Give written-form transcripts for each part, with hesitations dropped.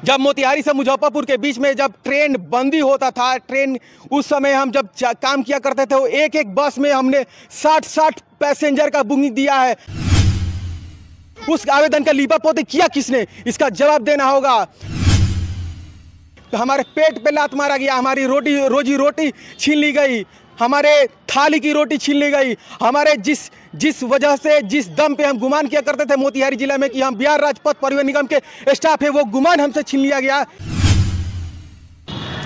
जब मोतिहारी से मुजफ्फरपुर के बीच में जब ट्रेन बंदी होता था, ट्रेन उस समय हम जब काम किया करते थे, वो एक एक बस में हमने 60 पैसेंजर का बुकिंग दिया है। उस आवेदन का लीपापोती किया किसने, इसका जवाब देना होगा। तो हमारे पेट पे लात मारा गया, हमारी रोजी रोटी छीन ली गई, हमारे थाली की रोटी छीन ली गई, हमारे जिस वजह से जिस दम पे हम गुमान किया करते थे मोतिहारी जिला में कि हम बिहार राज्य पथ परिवहन निगम के स्टाफ है, वो गुमान हमसे छीन लिया गया।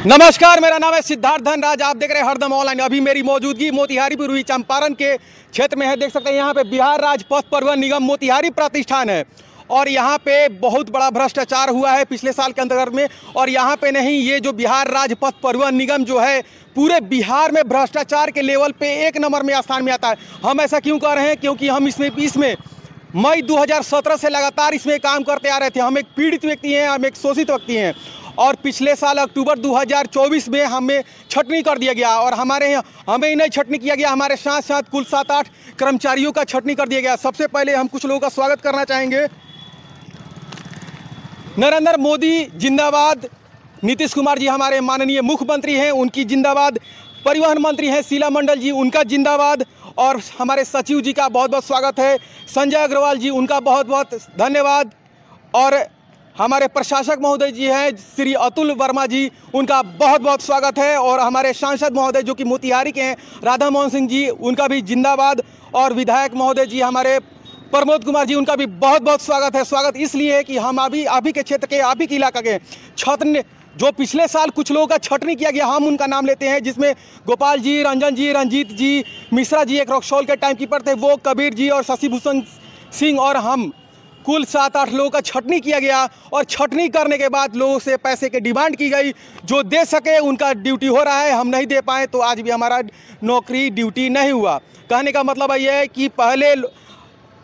नमस्कार, मेरा नाम है सिद्धार्थ धनराज, आप देख रहे हैं हरदम ऑनलाइन। अभी मेरी मौजूदगी मोतिहारी पूर्वी चंपारण के क्षेत्र में है। देख सकते हैं यहाँ पे बिहार राज्य पथ परिवहन निगम मोतिहारी प्रतिष्ठान है और यहाँ पे बहुत बड़ा भ्रष्टाचार हुआ है पिछले साल के अंतर्गत में। और यहाँ पे नहीं, ये जो बिहार राज्य पथ परिवहन निगम जो है पूरे बिहार में भ्रष्टाचार के लेवल पे 1 नंबर में स्थान में आता है। हम ऐसा क्यों कर रहे हैं? क्योंकि हम इसमें मई 2017 से लगातार इसमें काम करते आ रहे थे। हम एक पीड़ित व्यक्ति हैं, हम एक शोषित व्यक्ति हैं और पिछले साल अक्टूबर 2024 में हमें छटनी कर दिया गया और हमें ही नहीं छटनी किया गया, हमारे साथ साथ कुल 7-8 कर्मचारियों का छटनी कर दिया गया। सबसे पहले हम कुछ लोगों का स्वागत करना चाहेंगे। नरेंद्र मोदी जिंदाबाद, नीतीश कुमार जी हमारे माननीय मुख्यमंत्री हैं, उनकी जिंदाबाद। परिवहन मंत्री हैं शीला मंडल जी, उनका जिंदाबाद। और हमारे सचिव जी का बहुत बहुत स्वागत है, संजय अग्रवाल जी, उनका बहुत बहुत धन्यवाद। और हमारे प्रशासक महोदय जी हैं श्री अतुल वर्मा जी, उनका बहुत बहुत स्वागत है। और हमारे सांसद महोदय जो कि मोतिहारी के हैं राधा मोहन सिंह जी, उनका भी जिंदाबाद। और विधायक महोदय जी हमारे प्रमोद कुमार जी, उनका भी बहुत बहुत स्वागत है। स्वागत इसलिए है कि हम अभी के क्षेत्र के, अभी के इलाका के छतने जो पिछले साल कुछ लोगों का छटनी किया गया, हम उनका नाम लेते हैं, जिसमें गोपाल जी, रंजन जी, रंजीत जी, मिश्रा जी एक रक्सौल के टाइम कीपर थे, वो कबीर जी और शशि भूषण सिंह और हम कुल 7-8 लोगों का छटनी किया गया। और छटनी करने के बाद लोगों से पैसे की डिमांड की गई, जो दे सके उनका ड्यूटी हो रहा है, हम नहीं दे पाए तो आज भी हमारा नौकरी ड्यूटी नहीं हुआ। कहने का मतलब ये है कि पहले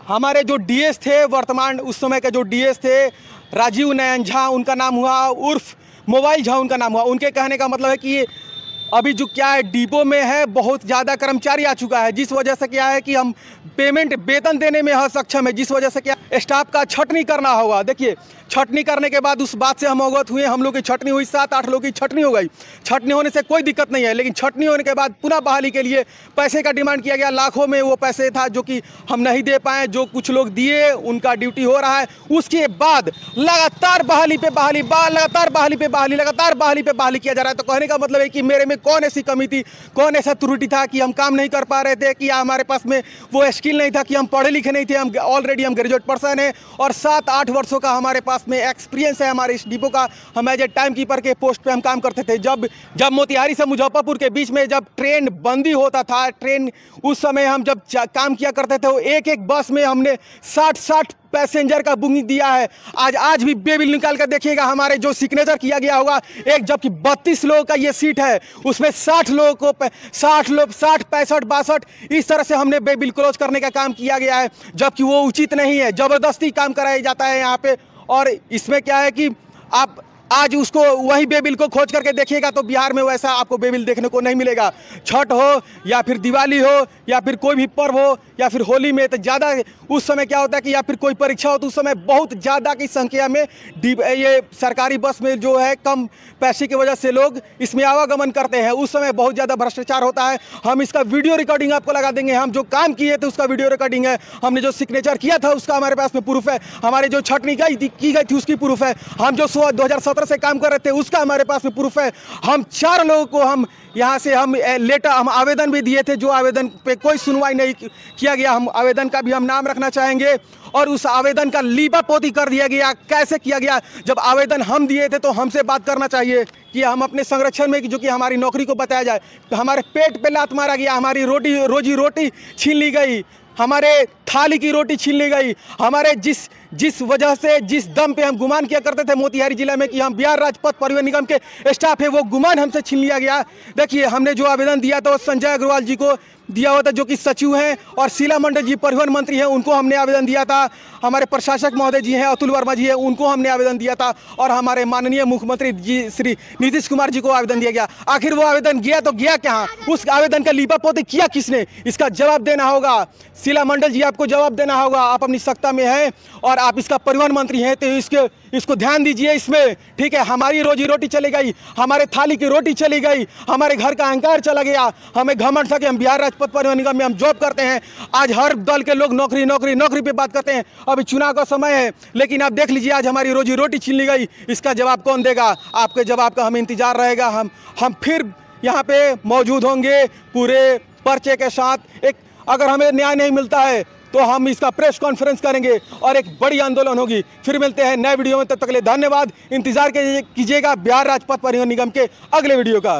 हमारे जो डीएस थे, वर्तमान उस समय के जो डीएस थे राजीव नयन झा उनका नाम हुआ, उर्फ मोबाइल झा उनका नाम हुआ। उनके कहने का मतलब है कि अभी जो क्या है डिपो में है बहुत ज़्यादा कर्मचारी आ चुका है, जिस वजह से क्या है कि हम पेमेंट वेतन देने में असक्षम है, जिस वजह से क्या स्टाफ का छटनी करना होगा। देखिए, छटनी करने के बाद उस बात से हम अवगत हुए, हम लोग की छटनी हुई, 7-8 लोग की छटनी हो गई। छटनी होने से कोई दिक्कत नहीं है, लेकिन छटनी होने के बाद पुनः बहाली के लिए पैसे का डिमांड किया गया। लाखों में वो पैसे था जो कि हम नहीं दे पाए, जो कुछ लोग दिए उनका ड्यूटी हो रहा है। उसके बाद लगातार बहाली पे बहाली, लगातार बहाली पे बहाली, लगातार बहाली पे बहाली किया जा रहा है। तो कहने का मतलब है कि मेरे में कौन ऐसी कमी थी, कौन ऐसा त्रुटि था कि हम काम नहीं कर पा रहे थे, कि हमारे पास में वो स्किल नहीं था, कि हम पढ़े लिखे नहीं थे। हम ऑलरेडी हम ग्रेजुएट पर्सन हैं और 7-8 वर्षों का हमारे पास में एक्सपीरियंस है हमारे इस डिपो का। हम एज ए टाइम कीपर के पोस्ट पे हम काम करते थे। जब मोतिहारी से मुजफ्फरपुर के बीच में जब ट्रेन बंदी होता था, ट्रेन उस समय हम जब काम किया करते थे, वो एक एक बस में हमने 60 पैसेंजर का बुकिंग दिया है। आज भी बेबिल निकाल कर देखिएगा, हमारे जो सिग्नेचर किया गया होगा एक, जबकि 32 लोगों का ये सीट है, उसमें 60 लोगों को 60, 65, 62 इस तरह से हमने बेबिल क्लोज करने का काम किया गया है, जबकि वो उचित नहीं है। ज़बरदस्ती काम कराया जाता है यहाँ पे। और इसमें क्या है कि आप आज उसको वही बेबिल को खोज करके देखिएगा तो बिहार में वैसा आपको बेबिल देखने को नहीं मिलेगा। छठ हो या फिर दिवाली हो या फिर कोई भी पर्व हो या फिर होली में, तो ज़्यादा उस समय क्या होता है कि या फिर कोई परीक्षा हो तो उस समय बहुत ज़्यादा की संख्या में ये सरकारी बस में जो है कम पैसे की वजह से लोग इसमें आवागमन करते हैं। उस समय बहुत ज़्यादा भ्रष्टाचार होता है। हम इसका वीडियो रिकॉर्डिंग आपको लगा देंगे। हम जो काम किए थे उसका वीडियो रिकॉर्डिंग है, हमने जो सिग्नेचर किया था उसका हमारे पास में प्रूफ है, हमारे जो छटनी की गई थी उसकी प्रूफ है, हम जो 2017 से काम कर रहे थे उसका हमारे पास में प्रूफ है। हम 4 लोगों को हम यहाँ से हम लेटर, हम आवेदन भी दिए थे, जो आवेदन पे कोई सुनवाई नहीं किया गया। हम आवेदन का भी हम नाम रखना चाहेंगे और उस आवेदन का लीपापोती कर दिया गया। कैसे किया गया? जब आवेदन हम दिए थे तो हमसे बात करना चाहिए कि हम अपने संरक्षण में, जो कि हमारी नौकरी को बताया जाए। तो हमारे पेट पे लात मारा गया, हमारी रोजी रोटी छीन ली गई, हमारे थाली की रोटी छीन ली गई, हमारे जिस वजह से जिस दम पे हम गुमान किया करते थे मोतिहारी जिला में कि हम बिहार राज्य पथ परिवहन निगम के स्टाफ है, वो गुमान हमसे छीन लिया गया। देखिए, हमने जो आवेदन दिया था वो संजय अग्रवाल जी को दिया हुआ था, जो कि सचिव हैं, और शीला मंडल जी परिवहन मंत्री हैं, उनको हमने आवेदन दिया था। हमारे प्रशासक महोदय जी हैं अतुल वर्मा जी हैं, उनको हमने आवेदन दिया था। और हमारे माननीय मुख्यमंत्री जी श्री नीतीश कुमार जी को आवेदन दिया गया। आखिर वो आवेदन गया तो गया कहाँ? उस आवेदन का लीपापोती किया किसने, इसका जवाब देना होगा। शीला मंडल जी आप आपको जवाब देना होगा। आप अपनी सत्ता में हैं और आप इसका परिवहन मंत्री हैं, तो इसको ध्यान दीजिए इसमें, ठीक है। हमारी रोजी रोटी चली गई, हमारे थाली की रोटी चली गई, हमारे घर का अहंकार चला गया। हमें घमंड था कि हम बिहार राज्य पथ परिवहन निगम में हम जॉब करते हैं। आज हर दल के लोग नौकरी नौकरी नौकरी पे बात करते हैं। अभी चुनाव का समय है, लेकिन आप देख लीजिए आज हमारी रोजी रोटी छीन ली गई। इसका जवाब कौन देगा? आपके जवाब का हमें इंतजार रहेगा। हम फिर यहाँ पे मौजूद होंगे पूरे पर्चे के साथ। अगर हमें न्याय नहीं मिलता है तो हम इसका प्रेस कॉन्फ्रेंस करेंगे और एक बड़ी आंदोलन होगी। फिर मिलते हैं नए वीडियो में, तब तक के लिए धन्यवाद। इंतजार कीजिएगा बिहार राज्य पथ परिवहन निगम के अगले वीडियो का।